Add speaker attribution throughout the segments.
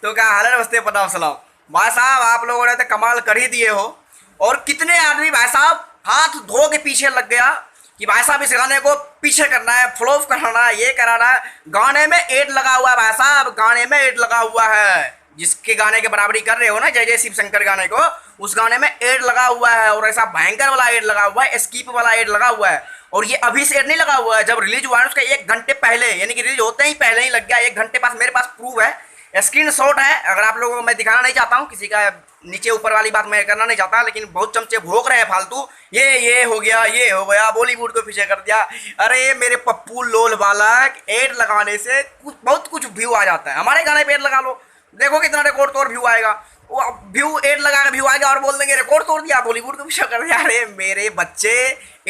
Speaker 1: तो क्या हाल है, नमस्ते, प्रणाम, सलाम। भाई साहब आप लोगों ने तो कमाल कर ही दिए हो। और कितने आदमी भाई साहब हाथ धो के पीछे लग गया कि भाई साहब इस गाने को पीछे करना है, फ्लॉप कराना है, ये कराना है। गाने में एड लगा हुआ है भाई साहब, गाने में एड लगा हुआ है। जिसके गाने के बराबरी कर रहे हो ना, जय जय शिव शंकर गाने को, उस गाने में एड लगा हुआ है। और ऐसा भयंकर वाला एड लगा हुआ है, स्कीप वाला एड लगा हुआ है। और ये अभी से एड नहीं लगा हुआ है, जब रिलीज हुआ है उसका 1 घंटे पहले, यानी कि रिलीज होते ही पहले ही लग गया। 1 घंटे पास मेरे पास प्रूफ है, स्क्रीन शॉट है। अगर आप लोगों को मैं दिखाना नहीं चाहता हूँ, किसी का नीचे ऊपर वाली बात मैं करना नहीं चाहता, लेकिन बहुत चमचे भोग रहे हैं फालतू। ये हो गया, ये हो गया, बॉलीवुड को पीछे कर दिया। अरे मेरे पप्पू लोल बालक, एड लगाने से बहुत कुछ व्यू आ जाता है। हमारे गाने पे एड लगा लो, देखो कितना रिकॉर्ड तोड़ व्यू आएगा। वो व्यू एड लगा के व्यू आएगा और बोल देंगे रिकॉर्ड तोड़ दिया, बॉलीवुड को पीछे कर दिया। अरे मेरे बच्चे,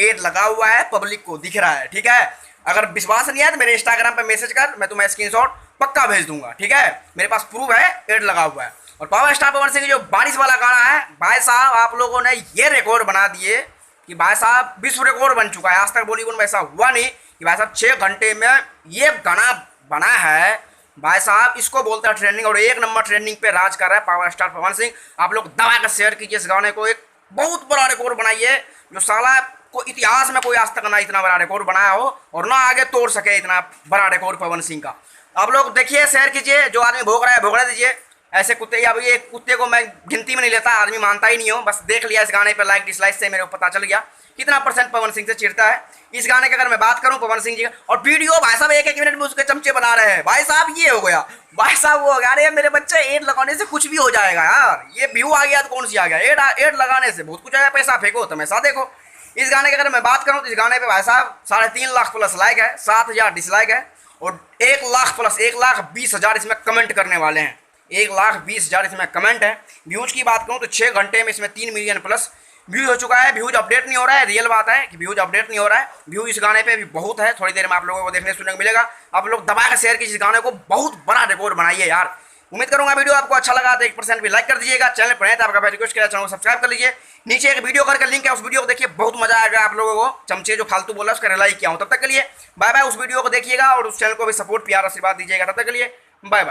Speaker 1: एड लगा हुआ है, पब्लिक को दिख रहा है, ठीक है। अगर विश्वास नहीं है तो मेरे इंस्टाग्राम पे मैसेज कर, मैं तुम्हें स्क्रीनशॉट पक्का भेज दूंगा, ठीक है। मेरे पास प्रूफ है, एड लगा हुआ है। और पावर स्टार पवन सिंह जो बारिश वाला गाना है, भाई साहब आप लोगों ने ये रिकॉर्ड बना दिए कि भाई साहब विश्व रिकॉर्ड बन चुका है। आज तक बॉलीवुड में ऐसा हुआ नहीं कि भाई साहब 6 घंटे में ये गाना बना है। भाई साहब इसको बोलते हैं ट्रेंडिंग, और 1 नंबर ट्रेंडिंग पे राज कर रहा है पावर स्टार पवन सिंह। आप लोग दबा कर शेयर कीजिए इस गाने को, एक बहुत बड़ा रिकॉर्ड बनाइए, जो साला को इतिहास में कोई आज तक ना इतना बड़ा रिकॉर्ड बनाया हो और ना आगे तोड़ सके इतना बड़ा रिकॉर्ड पवन सिंह का। आप लोग देखिए, शेयर कीजिए, जो आदमी भोग रहा है भोगने दीजिए। ऐसे कुत्ते, या ये कुत्ते को मैं गिनती में नहीं लेता, आदमी मानता ही नहीं हो। बस देख लिया इस गाने पे लाइक डिसलाइक से मेरे को पता चल गया कितना % पवन सिंह से चिढ़ता है। इस गाने की अगर मैं बात करूं पवन सिंह जी का, और वीडियो भाई साहब 1-1 मिनट में उसके चमचे बना रहे हैं। भाई साहब ये हो गया, भाई साहब वो हो गया। अरे मेरे बच्चे, एड लगाने से कुछ भी हो जाएगा यार। ये व्यू आ गया तो कौन सी आ गया, एड लगाने से बहुत कुछ आएगा। पैसा फेंको तमाशा देखो। इस गाने की अगर मैं बात करूं तो इस गाने पे भाई साहब 3.5 लाख प्लस लाइक है, 7,000 डिसलाइक है, और 1 लाख प्लस 1,20,000 इसमें कमेंट करने वाले हैं। 1,20,000 इसमें कमेंट है। व्यूज की बात करूं तो 6 घंटे में इसमें 3 मिलियन प्लस व्यूज हो चुका है। व्यूज अपडेट नहीं हो रहा है, रियल बात है कि व्यूज अपडेट नहीं हो रहा है। व्यू इस गाने पे भी बहुत है, थोड़ी देर में आप लोगों को देखने सुनने को मिलेगा। आप लोग दबा कर शेयर कीजिए इस गाने को, बहुत बड़ा रिकॉर्ड बनाइए यार। उम्मीद करूंगा वीडियो आपको अच्छा लगा तो 1% भी लाइक कर दीजिएगा। चैनल पर है तो आपका रिक्वेस्ट किया, चैनल को सब्सक्राइब कर लीजिए। नीचे एक वीडियो करके लिंक है, उस वीडियो को देखिए, बहुत मजा आएगा आप लोगों को। चमचे जो फालतू बोला उसका रिलाई किया हूं। तब तक के लिए बाय बाय। उस वीडियो को देखिएगा और उस चैनल को भी सपोर्ट, प्यार, आशीर्वाद दीजिएगा। तब तक के लिए बाय बाय।